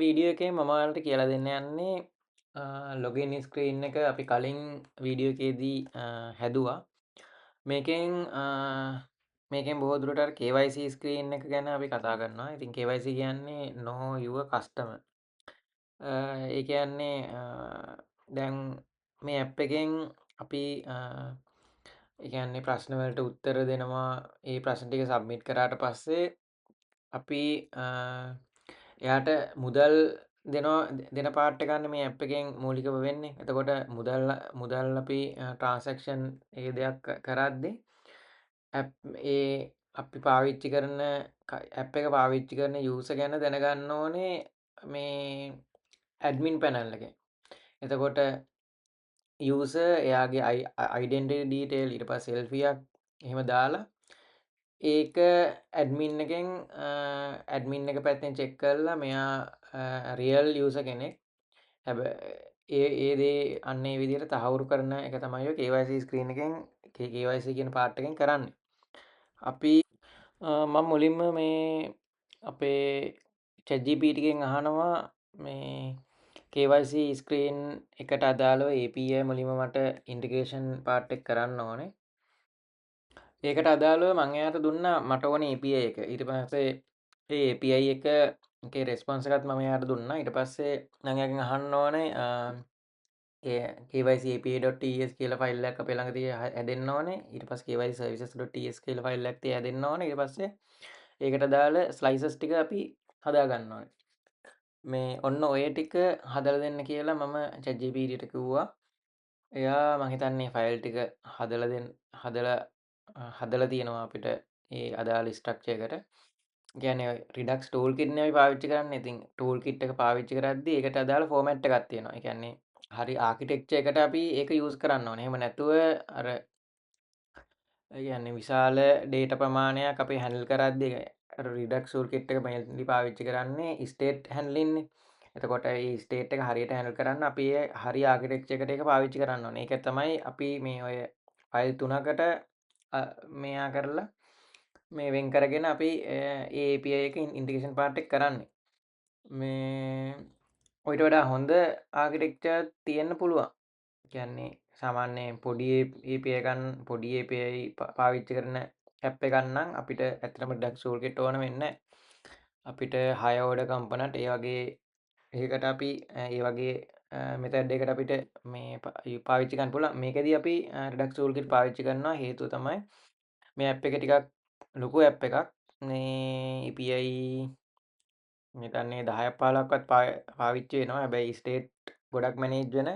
Video එකේ මම ඔයාලට කියලා දෙන්න යන්නේ ලොගින් ස්ක්‍රීන් එක අපි කලින් වීඩියෝ එකේදී හැදුවා. මේකෙන් මේකෙන් බොහෝ දුරට අර KYC ස්ක්‍රීන් එක ගැන අපි කතා කරනවා. ඉතින් KYC කියන්නේ know your customer. ඒ කියන්නේ දැන් මේ ඇප් එකෙන් අපි ඒ කියන්නේ ප්‍රශ්න වලට උත්තර දෙනවා. ඒ ප්‍රශ්න ටික සබ්මිට් කරාට පස්සේ අපි එයාට මුදල් දෙන පාට් එකක් මේ ඇප් එකෙන් මූලිකව වෙන්නේ. එතකොට මුදල් අපි ට්‍රාන්සැක්ෂන් ඒ දෙයක් කරද්දී ඒ අපි පාවිච්චි කරන ඇප් එක පාවිච්චි කරන යූසර් ගැන දැනගන්න ඕනේ මේ ඇඩ්මින් පැනල් එකෙන්. එතකොට යූසර් එයාගේ අයිඩෙන්ටිටි ඩීටේල් ඊට පස්සේ සෙල්ෆියක් එහෙම දාලා ඒක ඇඩ්මින් එකෙන් ඇඩ්මින් එක පැත්තෙන් චෙක් කරලා මෙයා රියල් යූසර් කෙනෙක්. හැබැයි ඒ දේ අන්න ඒ විදිහට තහවුරු කරන එක තමයි ඔය KYC ස්ක්‍රීන් එකෙන් KYC කියන පාර්ට් එකෙන් කරන්නේ. අපි මම මුලින්ම මේ අපේ ChatGPT එකෙන් අහනවා මේ KYC ස්ක්‍රීන් එකට අදාළව API මුලින්ම මට ඉන්ටිග්‍රේෂන් පාර්ට් එක කරන්න ඕනේ. ඒකට අදාළව මං එයාට දුන්නා මට ඕනේ API එක. ඊට පස්සේ ඒ API එකේ රෙස්පොන්ස් එකත් මම එයාට දුන්නා. ඊට පස්සේ මං එයාගෙන් අහන්න ඕනේ KYC API.ts කියලා ෆයිල් එකක් අපේ ළඟ හැදෙන්න ඕනේ. ඊට පස්සේ KYC services.ts කියලා ෆයිල් එකක් හැදෙන්න ඕනේ. ඊට පස්සේ ඒකට අදාළ ස්ලයිසස් ටික අපි හදා ගන්න ඕනේ. මේ ඔන්න ඔය ටික හදලා දෙන්න කියලා මම ChatGPT ට කිව්වා. එයා මං හිතන්නේ ෆයිල් ටික හදලා තියෙනවා අපිට ඒ අදාළ ස්ට්‍රක්චර් එකට. කියන්නේ රිඩක්ස් ටූල් කිට් නේ අපි පාවිච්චි කරන්නේ. ඉතින් ටූල් කිට් එක පාවිච්චි කරද්දී ඒකට අදාළ ෆෝමැට් එකක් තියෙනවා. ඒ කියන්නේ හරි ආකිටෙක්චර් එකට අපි ඒක යූස් කරන්න ඕනේ. එහෙම නැතුව අර ඒ කියන්නේ විශාල ඩේටා ප්‍රමාණයක් අපි හැන්ඩල් කරද්දී අර රිඩක්ස් ටූල් කිට් එක මෙතනදී පාවිච්චි කරන්නේ ස්ටේට් හැන්ඩලින් නේ. එතකොට මේ ස්ටේට් එක හරියට හැන්ඩල් කරන්න අපි හරි ආකිටෙක්චර් එකට ඒක පාවිච්චි කරන්න ඕනේ. ඒක තමයි අපි මේ ඔය ෆයිල් 3කට මෙයා කරලා මේ වෙන් කරගෙන අපි ඒ API එක ඉන්ටිග්‍රේෂන් පාර්ට් එක කරන්නේ. මේ ඔයිට වඩා හොඳ ආකිටෙක්චර් තියෙන්න පුළුවන්. කියන්නේ සාමාන්‍යයෙන් පොඩි API පාවිච්චි කරන ඇප් එකක් නම් අපිට ඇත්තටම ඩක්ස් ටූල් කිට් ඕන වෙන්නේ නැහැ. අපිට high order component ඒ වගේ ඒකට අපි ඒ වගේ මෙතඩ් එකකට අපිට මේ පාවිච්චි කරන්න පුළුවන්. මේකෙදී අපි Redux toolkit පාවිච්චි කරනවා. හේතුව තමයි මේ ඇප් එක ටිකක් ලොකු ඇප් එකක්. මේ API මෙතන්නේ 10ක් 15ක්වත් පාවිච්චි වෙනවා. හැබැයි ස්ටේට් ගොඩක් මැනේජ් වෙන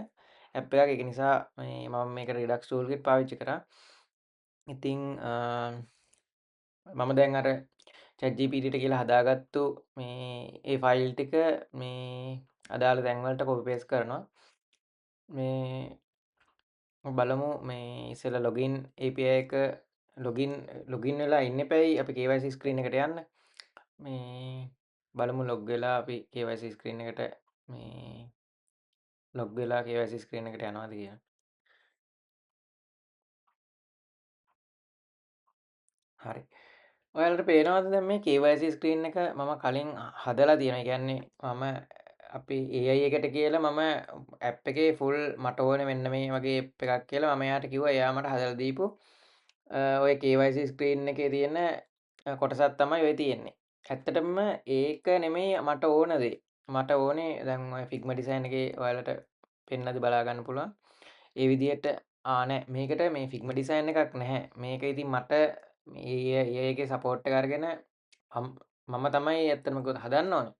ඇප් එකක්. ඒක නිසා මේ මම මේක Redux toolkit පාවිච්චි කරා. ඉතින් මම දැන් අර ChatGPT කියලා හදාගත්තු මේ ඒ ෆයිල් ටික මේ අදාළ තැන් වලට කොපි පේස්ට් කරනවා. මේ බලමු මේ ඉස්සෙල්ලා ලොගින් API එක ලොගින් වෙලා ඉන්න එපැයි අපි KYC ස්ක්‍රීන් එකට යන්න. මේ බලමු ලොග් වෙලා අපි KYC ස්ක්‍රීන් එකට මේ ලොග් වෙලා KYC ස්ක්‍රීන් එකට යනවාද කියලා. හරි. ඔයාලට පේනවද දැන් මේ KYC ස්ක්‍රීන් එක මම කලින් හදලා තියෙනවා. ඒ කියන්නේ මම අපි AI එකට කියලා මම ඇප් එකේ ෆුල් මට ඕනේ මෙන්න මේ වගේ ඇප් එකක් කියලා මම එයාට කිව්වා. එයා මට හදලා දීපු ඔය KYC ස්ක්‍රීන් එකේ තියෙන කොටසක් තමයි ඔය තියෙන්නේ. ඇත්තටම ඒක නෙමෙයි මට ඕන දේ. මට ඕනේ දැන් ඔය Figma design එකේ ඔයාලට පෙන්නද බලා ගන්න පුළුවන්. ඒ විදිහට නෑ මේකට මේ Figma design එකක් නැහැ. මේක ඉතින් මට ඒගේ සපෝට් එක අරගෙන මම තමයි ඇත්තටම හදන්න ඕනේ.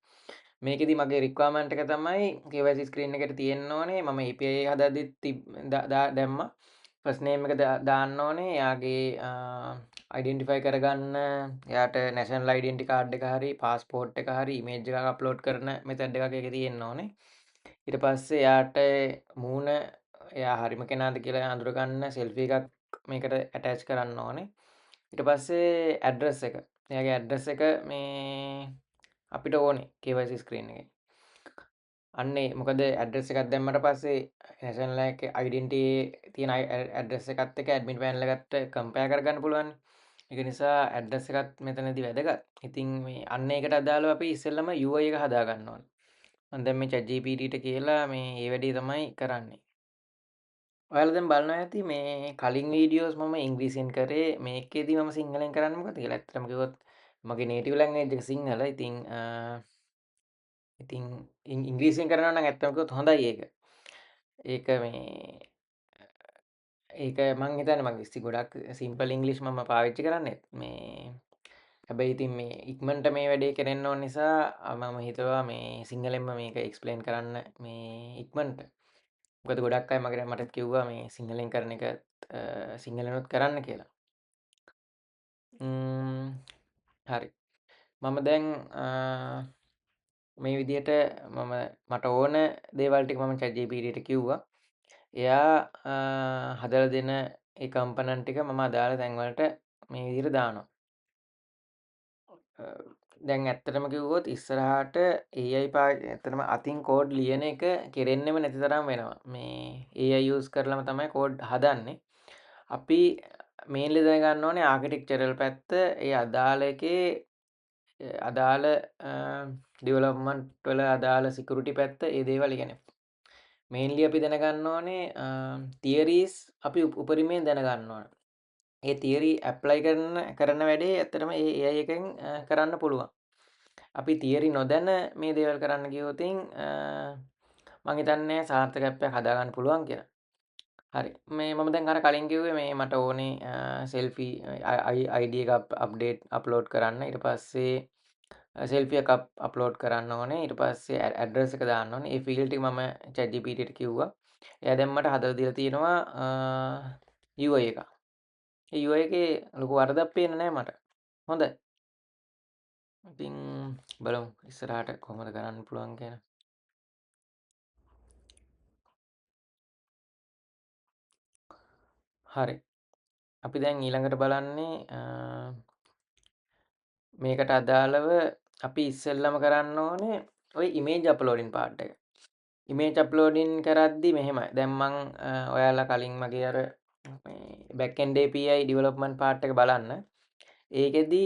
මේකෙදි මගේ රික්වයර්මන්ට් එක තමයි KYC ස්ක්‍රීන් එකට තියෙන්න ඕනේ. මම API හදද්දි දැම්මා. ෆස්ට් නේම් එක දාන්න ඕනේ. එයාගේ අයිඩෙන්ටිෆයි කරගන්න එයාට නැෂනල් අයිඩෙන්ටිටි කාඩ් එක හරි පාස්පෝර්ට් එක හරි ඉමේජ් එකක් අප්ලෝඩ් කරන මෙතඩ් එකක් ඒකේ තියෙන්න ඕනේ. ඊට පස්සේ එයාට මූණ එයා හරිම කෙනාද කියලා අඳුරගන්න සෙල්ෆි එකක් මේකට ඇටච් කරන්න ඕනේ. ඊට පස්සේ ඇඩ්‍රස් එක. එයාගේ ඇඩ්‍රස් එක මේ අපිට ඕනේ KYC ස්ක්‍රීන් එකේ. අන්නේ මොකද ඇඩ්‍රස් එකක් දැම්මට පස්සේ නැෂනල් එකේ අයිඩෙන්ටිටි තියෙන ඇඩ්‍රස් එකත් එක්ක ඇඩ්මින් පැනල් එකත් කම්පෙයාර් කරගන්න පුළුවන්. ඒක නිසා ඇඩ්‍රස් එකත් මෙතනදී වැදගත්. ඉතින් මේ අන්න ඒකට අදාළව අපි ඉස්සෙල්ලම UI එක හදා ගන්න ඕනේ. දැන් මේ ChatGPTට කියලා මේ ඒ වැඩේ තමයි කරන්නේ. ඔයාලා දැන් බලනවා ඇති මේ කලින් වීඩියෝස් මම ඉංග්‍රීසියෙන් කරේ මේකෙදි මම සිංහලෙන් කරන්න මොකද කියලා. ඇත්තටම කිව්වොත් මගේ නේටිව් ලැන්ග්වේජ් එක සිංහල. ඉතින් ඉංග්‍රීසියෙන් කරනවා නම් ඇත්තටම කිව්වොත් හොඳයි ඒක. ඒක මේ ඒක මං හිතන්නේ මගේ ගොඩක් සිම්පල් ඉංග්ලිෂ් මම පාවිච්චි කරන්නේ. මේ හැබැයි ඉතින් මේ ඉක්මනට මේ වැඩේ කරන්න ඕන නිසා මම හිතුවා මේ සිංහලෙන්ම මේක එක්ස්ප්ලেইন කරන්න මේ ඉක්මනට. මොකද ගොඩක් අය මටත් කිව්වා මේ සිංහලෙන් කරන එක සිංහලෙනුත් කරන්න කියලා. හරි. මම දැන් මේ විදිහට මට ඕන දේවල් ටික මම ChatGPTට කිව්වා. එයා හදලා දෙන ඒ කම්පනන්ට් ටික මම අදාළ තැන්වලට මේ විදිහට දානවා. දැන් ඇත්තටම කිව්වොත් ඉස්සරහට AI ඇත්තටම අතින් කෝඩ් ලියන එක කෙරෙන්නෙම නැති තරම් වෙනවා. මේ AI යූස් කරලම තමයි කෝඩ් හදන්නේ. අපි මේන්ලි දැනගන්න ඕනේ ආකිටෙක්චරල් පැත්ත, ඒ අදාළ එකේ අදාළ ඩිවලොප්මන්ට් වල අදාළ සිකියුරිටි පැත්ත, ඒ දේවල් ඉගෙන මේන්ලි අපි දැනගන්න ඕනේ තියරීස් අපි උපරිමයෙන් දැනගන්න ඕන. ඒ තියරි ඇප්ලයි කරන වැඩේ ඇත්තටම ඒ AI එකෙන් කරන්න පුළුවන්. අපි තියරි නොදැන මේ දේවල් කරන්න ගියොත් මං හිතන්නේ සාර්ථකත්වයක් හදාගන්න පුළුවන් කියලා. හරි. මේ මම දැන් අර කලින් කිව්වේ මේ මට ඕනේ සෙල්ෆි ID එක අප්ඩේට් අප්ලෝඩ් කරන්න. ඊට පස්සේ සෙල්ෆි එකක් අප්ලෝඩ් කරන්න ඕනේ. ඊට පස්සේ ඇඩ්‍රස් එක දාන්න ඕනේ. ඒ ෆීල්ඩ් ටික මම ChatGPT ට කිව්වා. එයා දැන් මට හදලා දීලා තියෙනවා UI එක. ඒ UI එකේ ලොකු වරදක් පේන්නේ නැහැ මට. හොඳයි. ඉතින් බලමු ඉස්සරහට කොහොමද කරන්න පුළුවන් කියලා. හරි. අපි දැන් ඊළඟට බලන්නේ මේකට අදාළව අපි ඉස්සෙල්ලම කරන්න ඕනේ ওই ඉමේජ් අප්ලෝඩින් පාර්ට් එක. ඉමේජ් අප්ලෝඩින් කරද්දි මෙහෙමයි. දැන් මං ඔයාලා කලින් මගේ අර මේ back end API development part එක බලන්න. ඒකෙදි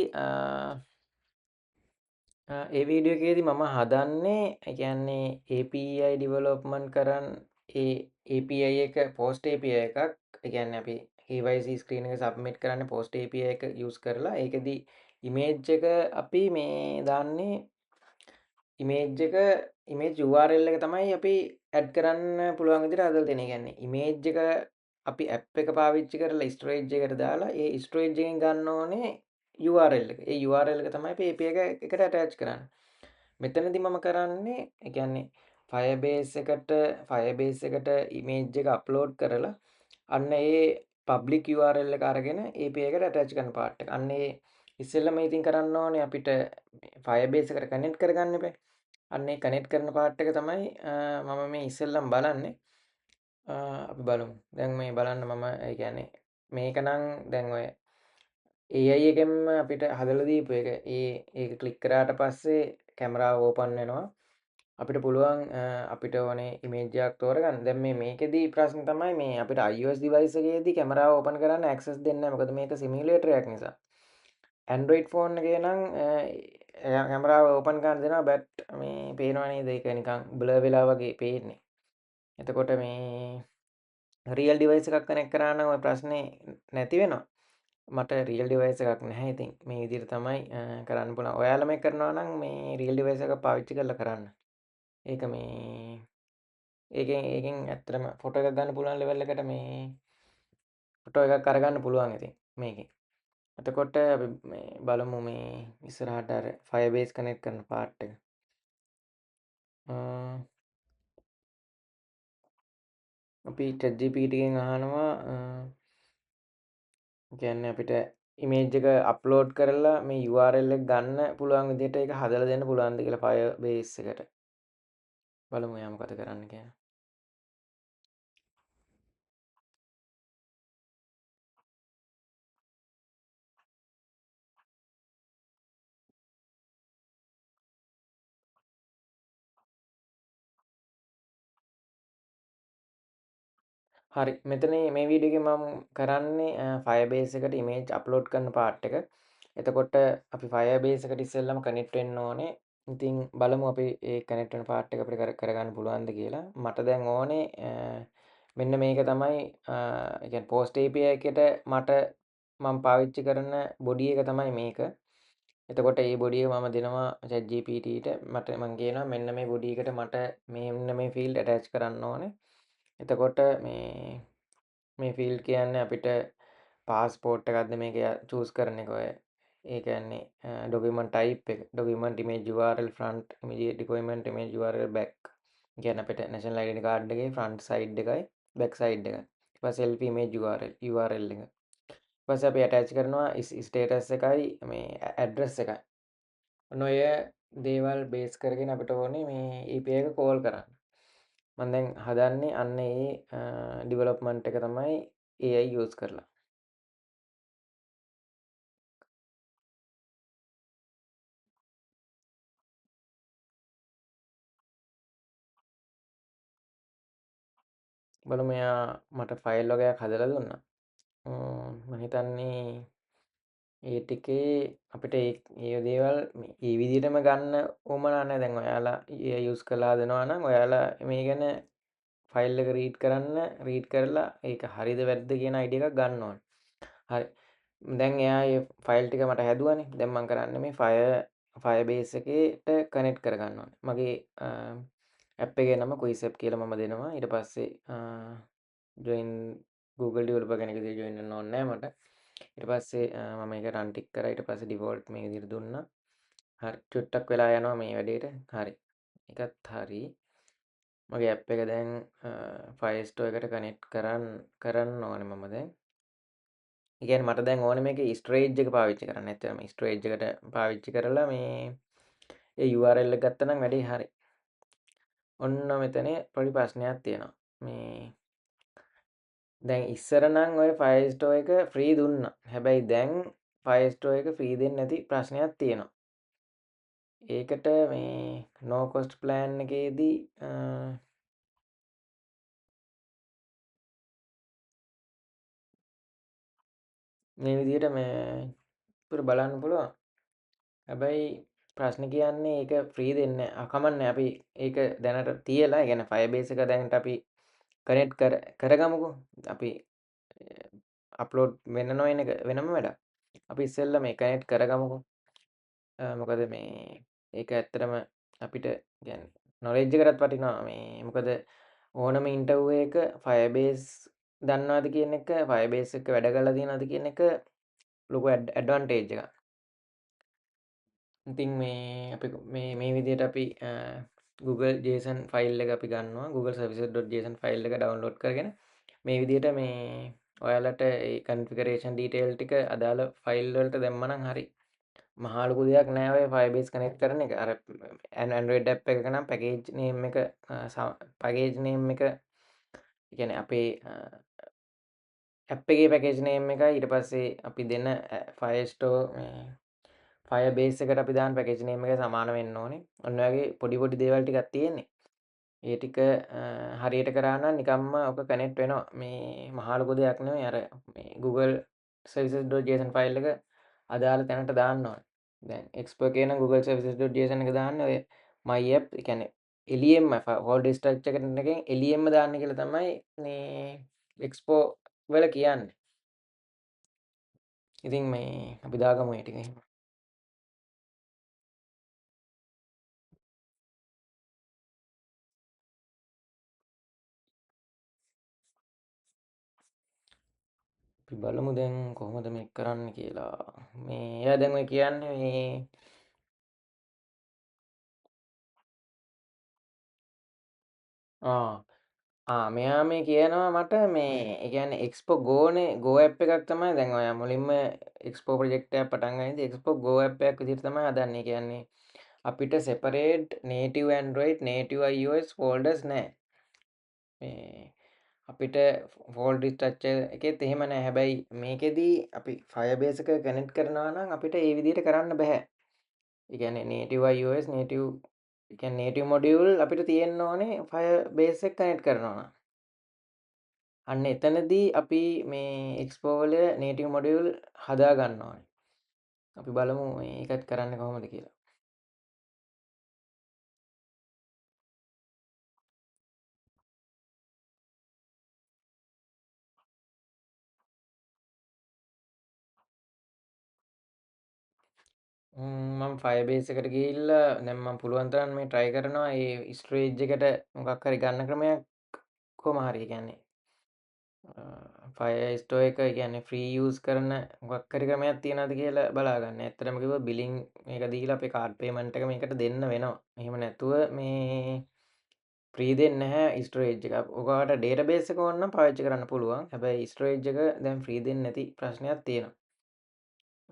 ඒ වීඩියෝ එකේදී මම හදන්නේ ඒ කියන්නේ API development කරන් ඒ API එක post API එකක්. ඒ කියන්නේ අපි KYC screen එක submit කරන්නේ post API එක use කරලා. ඒකෙදි image එක අපි මේ දාන්නේ image URL එක තමයි අපි add කරන්න පුළුවන් විදිහට හදලා තියෙන්නේ. ඒ කියන්නේ image එක අපි app එක පාවිච්චි කරලා storage එකට දාලා ඒ storage එකෙන් ගන්න ඕනේ URL එක. ඒ URL එක තමයි අපි API එකට attach කරන්නේ. මෙතනදී මම කරන්නේ ඒ කියන්නේ Firebase එකට image එක upload කරලා අන්න ඒ public URL එක අරගෙන API එකට attach කරන part එක. අන්න ඒ ඉස්සෙල්ලම ඉතින් කරන්න ඕනේ අපිට Firebase එකට connect කරගන්න බෑ. අන්න ඒ කනෙක්ට් කරන පාර්ට් එක තමයි මම මේ ඉස්සෙල්ලම බලන්නේ. අපි බලමු. දැන් මේ බලන්න මම ඒ කියන්නේ මේක නම් දැන් ඔය AI එකෙන්ම අපිට හදලා දීපු එක. ඒක ක්ලික් කරාට පස්සේ කැමරාව ඕපන් වෙනවා. අපිට පුළුවන් අපිට ඕනේ ඉමේජ් එකක් තෝරගන්න. දැන් මේකෙදි ප්‍රශ්නේ තමයි මේ අපිට iOS device එකේදී කැමරාව ඕපන් කරන්න access දෙන්නේ නැහැ. මොකද මේක simulator එකක් නිසා. Android phone එකේ නම් කැමරාව ඕපන් කරන්න දෙනවා බට් මේ පේනවා නේද ඒක නිකන් බ්ලර් වෙලා වගේ පේන්නේ. එතකොට මේ රියල් ඩිවයිස් එකක් කනෙක්ට් කරා නම් ඔය ප්‍රශ්නේ නැති වෙනවා. මට රියල් ඩිවයිස් එකක් නැහැ. ඉතින් මේ විදිහට තමයි කරන්න පුළුවන්. ඔයාලා මේක කරනවා නම් මේ රියල් ඩිවයිස් එකක් පාවිච්චි කරලා කරන්න. ඒක මේ ඒකෙන් ඇත්තටම ෆොටෝ එකක් ගන්න පුළුවන් ලෙවල් එකට මේ ෆොටෝ එකක් අරගන්න පුළුවන් ඉතින් මේකෙන්. එතකොට අපි මේ බලමු මේ ඉස්සරහට අර Firebase connect කරන part එක. අපි ChatGPT එකෙන් අහනවා කියන්නේ අපිට ඉමේජ් එක අප්ලෝඩ් කරලා මේ URL එක ගන්න පුළුවන් විදිහට ඒක හදලා දෙන්න පුළුවන්ද කියලා Firebase එකට. බලමු එයා මොකද කරන්න කියලා. හරි මෙතන මේ වීඩියෝ එකේ මම කරන්නේ Firebase එකට ඉමේජ් අප්ලෝඩ් කරන part එක. එතකොට අපි Firebase එකට ඉස්සෙල්ලම කනෙක්ට් වෙන්න ඕනේ. ඉතින් බලමු අපි ඒ කනෙක්ට් වෙන පාර්ට් එක අපිට කරගන්න පුළුවන්ද කියලා. මට දැන් ඕනේ මෙන්න මේක තමයි ඒ කියන්නේ පෝස්ට් API එකට මම පාවිච්චි කරන බොඩි එක තමයි මේක. එතකොට ඒ බොඩි එක මම දෙනවා ChatGPT-ට මට මං කියනවා මෙන්න මේ බොඩි එකට මට මෙන්න මේ ෆීල්ඩ් ඇටච් කරන්න ඕනේ. එතකොට මේ ෆීල්ඩ් කියන්නේ අපිට පාස්පෝර්ට් එකක්ද මේක චූස් කරන එක ඔය. ඒ කියන්නේ ඩොකියුමන්ට් ටයිප් එක, document image URL front, image document image URL back. කියන්නේ අපිට නැෂනල් අයිඩෙන්ටි කාඩ් එකේ ෆ්‍රන්ට් සයිඩ් එකයි බැක් සයිඩ් එකයි. ඊට පස්සේ selfie image URL එක. ඊට පස්සේ අපි ඇටච් කරනවා ස්ටේටස් එකයි මේ ඇඩ්‍රස් එකයි. ඔන්න ඔය දේවල් බේස් කරගෙන අපිට ඕනේ මේ API එක කෝල් කරන්න. මම දැන් හදන්නේ අන්න ඒ ඩෙවලොප්මන්ට් එක තමයි AI යූස් කරලා. බලමු එයා මට ෆයිල් වගේක් හදලා දුන්නා. මම හිතන්නේ ඒ ටිකේ අපිට ඒ දේවල් ඒ විදිහටම ගන්න උවමනා නැහැ. දැන් ඔයාලා AI යූස් කරලා හදනවා නම් ඔයාලා මේ ගැන ෆයිල් එක රීඩ් කරලා ඒක හරිද වැරදිද කියන අයිඩියා එකක් ගන්න ඕනේ. හරි. දැන් එයා ඒ ෆයිල් ටික මට හැදුවානේ. දැන් මම කරන්නේ මේ Firebase එකට කනෙක්ට් කරගන්න ඕනේ. මගේ ඇප් එකේ නම Quizapp කියලා මම දෙනවා. ඊට පස්සේ join Google developer කෙනෙක් විදිහට join වෙන්න ඕනේ නැහැ මට. ඊට පස්සේ මම මේක රන් ටික් කරා. ඊට පස්සේ default මේ විදිහට දුන්නා. හරි. චුට්ටක් වෙලා යනවා මේ වැඩේට. හරි. ඒකත් හරි. මගේ ඇප් එක දැන් Firestore එකට කනෙක්ට් කරන්න ඕනේ මම දැන්. ඒ කියන්නේ මට දැන් ඕනේ මේකේ ස්ටෝරේජ් එක පාවිච්චි කරන්න. ඇත්තටම ස්ටෝරේජ් එකට පාවිච්චි කරලා මේ ඒ URL එක ගත්තා නම් වැඩේ හරි. ඔන්න මෙතන පොඩි ප්‍රශ්නයක් තියෙනවා. මේ දැන් ඉස්සර නම් ඔය Firestore එක ෆ්‍රී දුන්නා. හැබැයි දැන් Firestore එක ෆ්‍රී දෙන්නේ නැති ප්‍රශ්නයක් තියෙනවා. ඒකට මේ no cost plan එකේදී මේ විදිහට මේ අපිට බලන්න පුළුවන්. හැබැයි ප්‍රශ්නේ කියන්නේ ඒක ෆ්‍රී දෙන්නේ නැහැ. කමන්නේ අපි ඒක දැනට තියලා, ඒ කියන්නේ Firebase එක දැනට අපි කනෙක්ට් කරගමුකෝ. අපි අප්ලෝඩ් වෙන්න නොවන එක වෙනම වැඩක්. අපි ඉස්සෙල්ලා මේ කනෙක්ට් කරගමුකෝ. මොකද මේ ඒක ඇත්තටම අපිට කියන්නේ නොලෙජ් එකටත් වටිනවා. මේ මොකද ඕනම ඉන්ටර්විව් එක Firebase දන්නවද කියන එක, Firebase එක වැඩ කරලා තියෙනවද කියන එක ලොකු ඇඩ්වාන්ටේජ් එකක්. ඉතින් මේ අපි මේ විදිහට අපි Google JSON ෆයිල් එක අපි ගන්නවා. Google services.json ෆයිල් එක ඩවුන්ලෝඩ් කරගෙන මේ විදිහට මේ ඔයාලට ඒ configuration detail ටික අදාළ ෆයිල් වලට දැම්මනම් හරි. මහා ලොකු දෙයක් නෑ ඔය Firebase connect කරන එක. අර Android app එකක නම් package name එක ඒ කියන්නේ අපේ app එකේ package name එකයි ඊට පස්සේ අපි දෙන Firestore Firebase එකට අපි දාන package name එක සමාන වෙන්න ඕනේ. ඔන්න ඔය වගේ පොඩි දේවල් ටිකක් තියෙන්නේ. ඒ ටික හරියට කරා නම් නිකම්ම ඔක කනෙක්ට් වෙනවා. මේ මහා ලොකු දෙයක් නෙමෙයි. අර මේ Google services.json ෆයිල් එක අදාළ තැනට දාන්න ඕනේ. දැන් Export එකේ නම් Google services.json එක දාන්නේ ඔය my app, ඒ කියන්නේ එළියෙන්ම folder structure එකකින් එළියෙන්ම දාන්න කියලා තමයි මේ Expo වල කියන්නේ. ඉතින් මේ අපි දාගමු ඒ ටික එහෙම. අපි බලමු දැන් කොහොමද මේක කරන්න කියලා. මේ එයා දැන් ඔය කියන්නේ මේ මෙයා මේ කියනවා මට මේ ඒ කියන්නේ Expo Go app එකක් තමයි දැන් ඔයා මුලින්ම Expo project එකක් පටන් ගන්නදී Expo Go app එකක් විදිහට තමයි හදන්නේ. කියන්නේ අපිට separate native Android, native iOS folders නැහැ. මේ අපිට folder structure එකෙත් එහෙම නැහැ. හැබැයි මේකෙදී අපි Firebase එක connect කරනවා නම් අපිට ඒ විදිහට කරන්න බෑ. ඒ කියන්නේ native iOS, native ඒ කියන්නේ native module අපිට තියෙන්න ඕනේ Firebase එක connect කරනවා නම්. අන්න එතනදී අපි මේ Expo වල native module හදා ගන්න ඕනේ. අපි බලමු මේකත් කරන්නේ කොහොමද කියලා. මම ෆයර්බේස් එකට ගිහිල්ලා දැන් මම පුළුවන් තරම් මේ try කරනවා ඒ ස්ටෝරේජ් එකට මොකක් හරි ගන්න ක්‍රමයක් කොහොම හරි. ඒ කියන්නේ ෆයර් ස්ටෝර් එක ඒ කියන්නේ ෆ්‍රී යූස් කරන මොකක් හරි ක්‍රමයක් තියනවද කියලා බලා ගන්න. ඇත්තටම කිව්වොත් බිලින් මේක දීලා අපේ කාඩ් පේමන්ට් එක මේකට දෙන්න වෙනවා. එහෙම නැතුව මේ ෆ්‍රී දෙන්නේ නැහැ ස්ටෝරේජ් එක. ඔයාලට ඩේටාබේස් එක ඕන නම් පාවිච්චි කරන්න පුළුවන්. හැබැයි ස්ටෝරේජ් එක දැන් ෆ්‍රී දෙන්නේ නැති ප්‍රශ්නයක් තියෙනවා.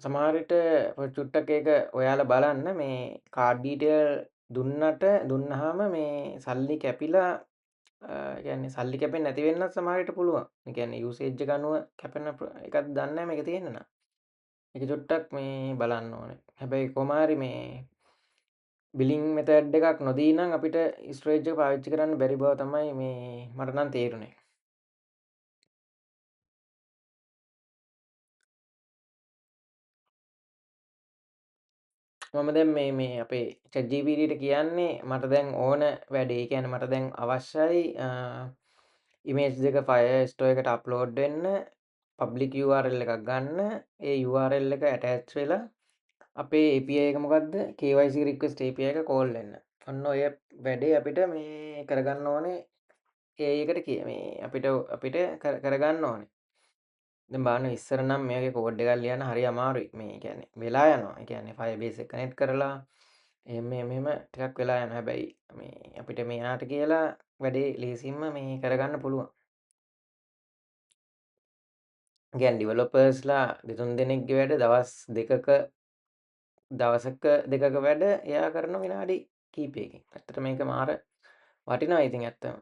සමහර විට චුට්ටක් ඒක ඔයාලා බලන්න මේ කාඩ් ඩීටේල් දුන්නාම මේ සල්ලි කැපිලා ඒ කියන්නේ සල්ලි කැපෙන්නේ නැති වෙන්නත් සමහර විට පුළුවන්. ඒ කියන්නේ යූසේජ් එක අනුව කැපෙන එකක් දන්නේ නැහැ මේක තියෙන්න නම්. ඒක චුට්ටක් මේ බලන්න ඕනේ. හැබැයි කොහොම හරි මේ බිලින් මෙතඩ් එකක් නොදී නම් අපිට ස්ටෝරේජ් එක පාවිච්චි කරන්න බැරි බව තමයි මේ මට නම් තේරුනේ. මම දැන් මේ අපේ ChatGPT ට කියන්නේ මට දැන් ඕන වැඩේ. ඒ කියන්නේ මට දැන් අවශ්‍යයි ඉමේජ් දෙක ෆයර්ස්ටෝ එකට අප්ලෝඩ් වෙන්න පබ්ලික් URL එකක් ගන්න. ඒ URL එක ඇටච් වෙලා අපේ API එක මොකක්ද KYC request API එක කෝල් වෙන්න. ඔන්න ඔය වැඩේ අපිට මේ කරගන්න ඕනේ. ඒ එකට මේ අපිට කරගන්න ඕනේ. දැන් බලන්න ඉස්සර නම් මේකේ කෝඩ් එකක් ලියන්න හරි අමාරුයි. මේ කියන්නේ වෙලා යනවා. ඒ කියන්නේ Firebase එක කනෙක්ට් කරලා මෙහෙම ටිකක් වෙලා යනවා. හැබැයි මේ අපිට මෙයාට කියලා වැඩේ ලේසියෙන්ම මේ කරගන්න පුළුවන්. කියන්නේ ඩිවෙලොපර්ස්ලා දෙතුන් දෙනෙක්ගේ වැඩ දවසක දෙකක වැඩ එයා කරන විනාඩි කීපයකින්. ඇත්තට මේක මාර වටිනවා ඉතින් ඇත්තම.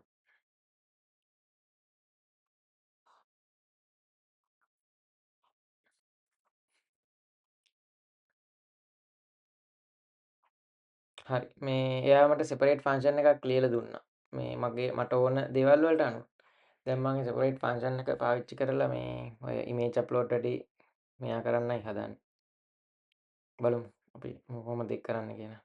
හරි. මේ එයා මට සෙපරේට් ෆන්ක්ෂන් එකක් ලියලා දුන්නා. මේ මට ඕන දේවල් වලට අනුව. දැන් මම සෙපරේට් ෆන්ක්ෂන් එක පාවිච්චි කරලා මේ ඔය ඉමේජ් අප්ලෝඩ් වැඩි මෙයා කරන්නයි හදන්නේ. බලමු අපි කොහොමද ඒක කරන්න කියලා.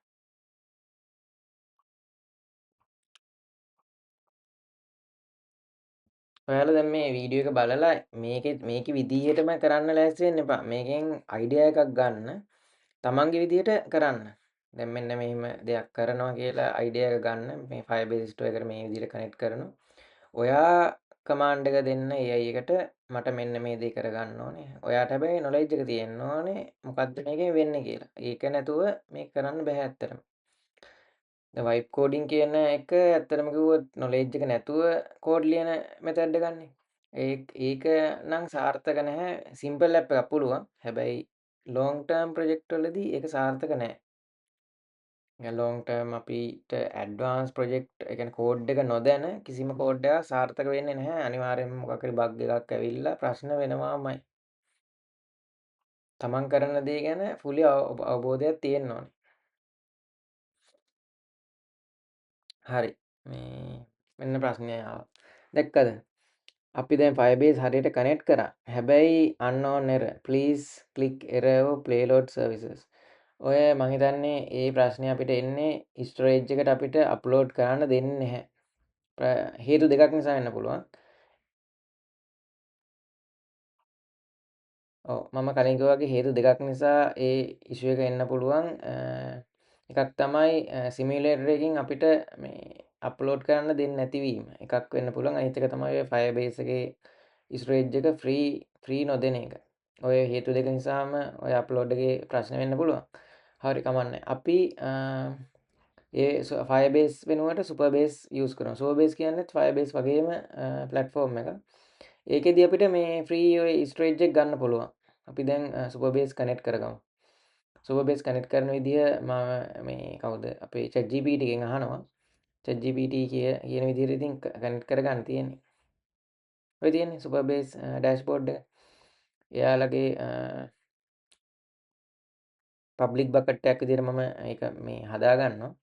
ඔයාලා දැන් මේ වීඩියෝ එක බලලා මේකේ විදිහටම කරන්න ලෑස්ති වෙන්න එපා. මේකෙන් අයිඩියා එකක් ගන්න. තමන්ගේ විදිහට කරන්න. දැන් මෙන්න මෙහෙම දෙයක් කරනවා කියලා අයිඩියා එක ගන්න. මේ Firebase Store එකට මේ විදිහට කනෙක්ට් කරනවා. ඔයා කමාන්ඩ් එක දෙන්න AI එකට මට මෙන්න මේ දේ කරගන්න ඕනේ. ඔයාට හැබැයි නොලෙජ් එක තියෙන්න ඕනේ මොකද්ද මේකෙන් වෙන්නේ කියලා. ඒක නැතුව මේක කරන්න බෑ ඇත්තටම. දැන් වයිප් කෝඩින් කියන එක ඇත්තටම කිව්වොත් නොලෙජ් එක නැතුව කෝඩ් ලියන මෙතඩ් එකක්නේ. ඒක නම් සාර්ථක නැහැ. සිම්පල් ඇප් එකක් පුළුවන්. හැබැයි ලොන්గ్ ටර්ම් ප්‍රොජෙක්ට් වලදී ඒක සාර්ථක නැහැ. ලොන්గ్ ටර්ම් අපිට ඇඩ්වාන්ස් ප්‍රොජෙක්ට් ඒ කියන්නේ කෝඩ් එක නොදැන කිසිම කෝඩ් එකක් සාර්ථක වෙන්නේ නැහැ. අනිවාර්යයෙන්ම මොකක් හරි බග් එකක් ඇවිල්ලා ප්‍රශ්න වෙනවාමයි. තමන් කරන දේ ගැන fully අවබෝධයක් තියෙන්න ඕනේ. හරි. මෙන්න ප්‍රශ්නය ආවා. දැක්කද? අපි දැන් Firebase හරියට කනෙක්ට් කරා. හැබැයි unknown error. Please click error or payload services. ඔය මං හිතන්නේ ඒ ප්‍රශ්නේ අපිට එන්නේ storage එකට අපිට අප්ලෝඩ් කරන්න දෙන්නේ නැහැ. හේතු දෙකක් නිසා වෙන්න පුළුවන්. ඔව් මම කලින් කිව්වා වගේ හේතු දෙකක් නිසා ඒ ඉෂුව එක එන්න පුළුවන්. එකක් තමයි සිමියුලේටර් එකකින් අපිට මේ අප්ලෝඩ් කරන්න දෙන්නේ නැතිවීම. එකක් වෙන්න පුළුවන්. අනිත් එක තමයි ඔය Firebase එකේ ස්ටෝරේජ් එක ෆ්‍රී නොදෙන එක. ඔය හේතු දෙක නිසාම ඔය අප්ලෝඩ් එකේ ප්‍රශ්න වෙන්න පුළුවන්. හරි කමන්නේ. අපි ඒ Firebase වෙනුවට Supabase use කරනවා. Supabase කියන්නේ Firebase වගේම platform එකක්. ඒකෙදි අපිට මේ ෆ්‍රී ඔය ස්ටෝරේජ් එක ගන්න පුළුවන්. අපි දැන් Supabase කනෙක්ට් කරගමු. Supabase කනෙක්ට් කරන විදිහ මම මේ කවුද අපේ ChatGPT එකෙන් අහනවා. ChatGPT කියන විදිහට ඉතින් කනෙක්ට් කරගන්න තියෙන්නේ. ඔය තියෙන්නේ Supabase dashboard එක. එයාලගේ පබ්ලික් බකට් එකක් විදිහට මම ඒක මේ හදා ගන්නවා.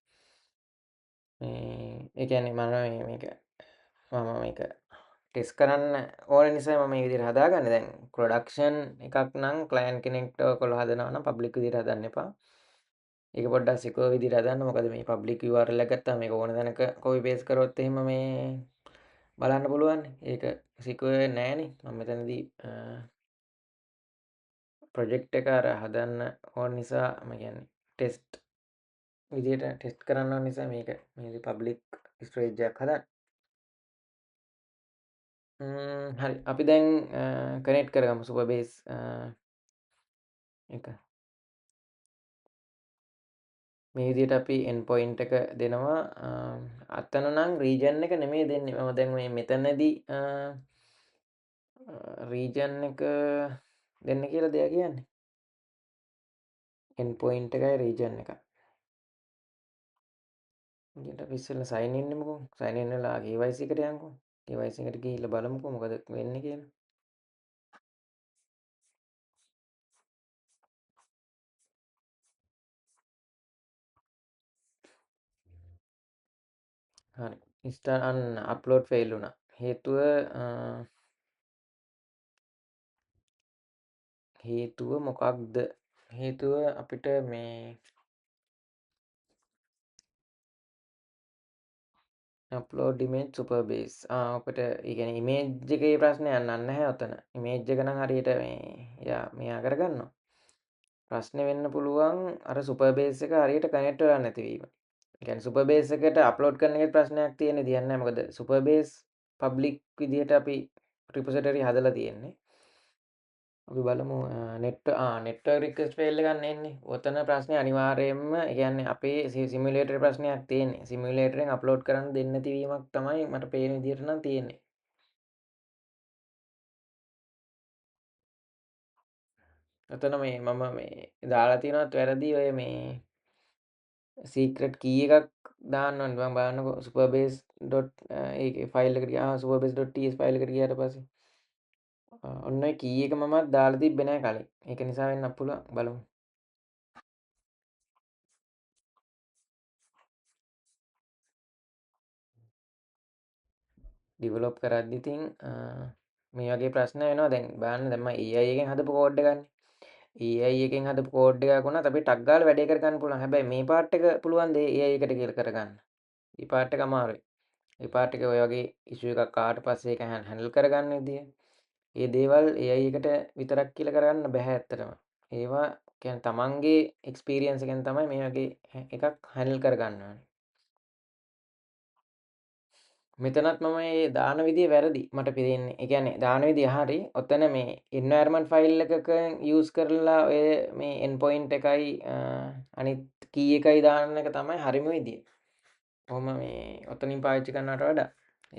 ඒ කියන්නේ මම මේක ටෙස්ට් කරන්න ඕන නිසා මම මේ විදිහට හදාගන්නේ. දැන් ප්‍රොඩක්ෂන් එකක් නම් ක්ලයන්ට් කෙනෙක්ට ඔයගොල්ලෝ හදනවා නම් පබ්ලික් විදිහට හදන්න එපා. ඒක පොඩ්ඩක් සිකියුර් විදිහට හදන්න. මොකද මේ පබ්ලික් URL එකක් ගත්තාම මේක ඕන තැනක කොපි පේස්ට් කරොත් එහෙම මේ බලන්න පුළුවන්. ඒක සිකියුර් නෑනේ. මම මෙතනදී ප්‍රොජෙක්ට් එක අර හදන්න ඕන නිසා මම කියන්නේ ටෙස්ට් විදියට ටෙස්ට් කරන්න ඕන නිසා මේක මේ පබ්ලික් ස්ටෝරේජ් එකක් හදන්න. හරි අපි දැන් කනෙක්ට් කරගමු සුපර්බේස් එක. මේ විදිහට අපි end point එක දෙනවා. අතන නම් region එක නෙමෙයි දෙන්නේ. මම දැන් මේ මෙතනදී region එක දෙන්න කියලා දෙයක් කියන්නේ. end point එකයි region එකයි. ඊට අපි ඉස්සෙල්ලා sign in නෙමුකෝ. sign in වෙලා KYC එකට යමුකෝ. KYC එකට ගිහිල්ලා බලමුකෝ මොකද වෙන්නේ කියලා. හරි. start අන්න upload fail වුණා. හේතුව මොකක්ද? හේතුව අපිට මේ අප්ලෝඩ් ඉමේජ් සුපර්බේස් ඔකට ඒ කියන්නේ ඉමේජ් එකේ ප්‍රශ්නයක් නැහැ ඔතන. ඉමේජ් එක නම් හරියට මේ මෙයා කරගන්නවා. ප්‍රශ්නේ වෙන්න පුළුවන් අර සුපර්බේස් එක හරියට කනෙක්ට් වෙලා නැතිවීම. ඒ කියන්නේ සුපර්බේස් එකට අප්ලෝඩ් කරන එකේ ප්‍රශ්නයක් තියෙන දෙයක් නැහැ. මොකද සුපර්බේස් පබ්ලික් විදියට අපි රිපොසිටරි හදලා තියෙන්නේ. අපි බලමු නෙට්වර්ක් රික්වෙස්ට් ෆේල් එකක් එන්නේ. ඔතන ප්‍රශ්නේ අනිවාර්යයෙන්ම ඒ කියන්නේ අපේ සිමියුලේටර් ප්‍රශ්නයක් තියෙන්නේ. සිමියුලේටරෙන් අප්ලෝඩ් කරන්න දෙන්නේ නැති වීමක් තමයි මට පේන විදිහට නම් තියෙන්නේ. ඔතන මේ මම මේ දාලා තියෙනවත් වැරදි ඔය මේ සීක්‍රට් කී එකක් දාන්න ඕනේ. මම බලන්නකෝ superbase.ඒකේ ෆයිල් එකට ගියා. superbase.ts ෆයිල් එකට ගියාට පස්සේ ඔන්න ඔය කී එක මමත් දාලා තිබ්බේ නැහැ කලින්. ඒක නිසා වෙන්නත් පුළුවන්. බලමු. ඩිවලොප් කරද්දි ඉතින් මේ වගේ ප්‍රශ්න වෙනවා. දැන් බලන්න දැන් මම AI එකෙන් හදපු කෝඩ් එකක් නේ. AI එකෙන් හදපු කෝඩ් එකක් වුණත් අපි ටක් ගාලා වැඩේ කරගන්න පුළුවන්. හැබැයි මේ පාර්ට් එක පුළුවන් ද AI එකට කියලා කරගන්න. මේ පාර්ට් එක අමාරුයි. මේ පාර්ට් එක ඔය වගේ ඉෂුව එකක් ආවට පස්සේ ඒක හැන්ඩල් කරගන්න විදිය. ඒ දේවල් AI එකට විතරක් කියලා කරගන්න බෑ ඇත්තටම. ඒවා කියන්නේ තමන්ගේ එක්ස්පීරියන්ස් එකෙන් තමයි මේ වගේ එකක් හැන්ඩල් කරගන්න ඕනේ. මෙතනත් මම මේ දාන විදිය වැරදි මට පේන්නේ. ඒ කියන්නේ දාන විදිය හරි. ඔතන මේ environment file එකක use කරලා ඔය මේ endpoint එකයි අනිත් key එකයි දාන එක තමයි හරිම විදිය. කොහොම මේ ඔතනින් පාවිච්චි කරනවට වඩා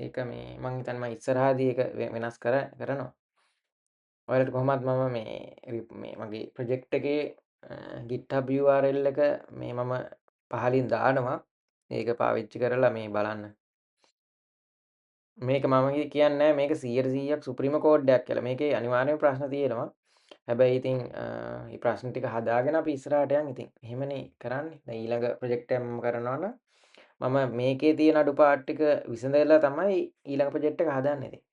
ඒක මේ මං හිතන්නේ මම ඉස්සරහදී ඒක වෙනස් කරනවා. ඔයාලට කොහොමත් මම මේ මගේ ප්‍රොජෙක්ට් එකේ GitHub URL එක මේ මම පහලින් දානවා. ඒක පාවිච්චි කරලා මේ බලන්න. මේක මම කියන්නේ මේක 100%ක් සුප්‍රීම කෝඩ් එකක් කියලා. මේකේ අනිවාර්යයෙන්ම ප්‍රශ්න තියෙනවා. හැබැයි ඉතින් මේ ප්‍රශ්න ටික හදාගෙන අපි ඉස්සරහට යන් ඉතින්. එහෙමනේ කරන්නේ. දැන් ඊළඟ ප්‍රොජෙක්ට් එක මම කරනවා නම් මම මේකේ තියෙන අඩුපාඩු ටික විසඳලා තමයි ඊළඟ ප්‍රොජෙක්ට් එක හදන්නේ ඉතින්.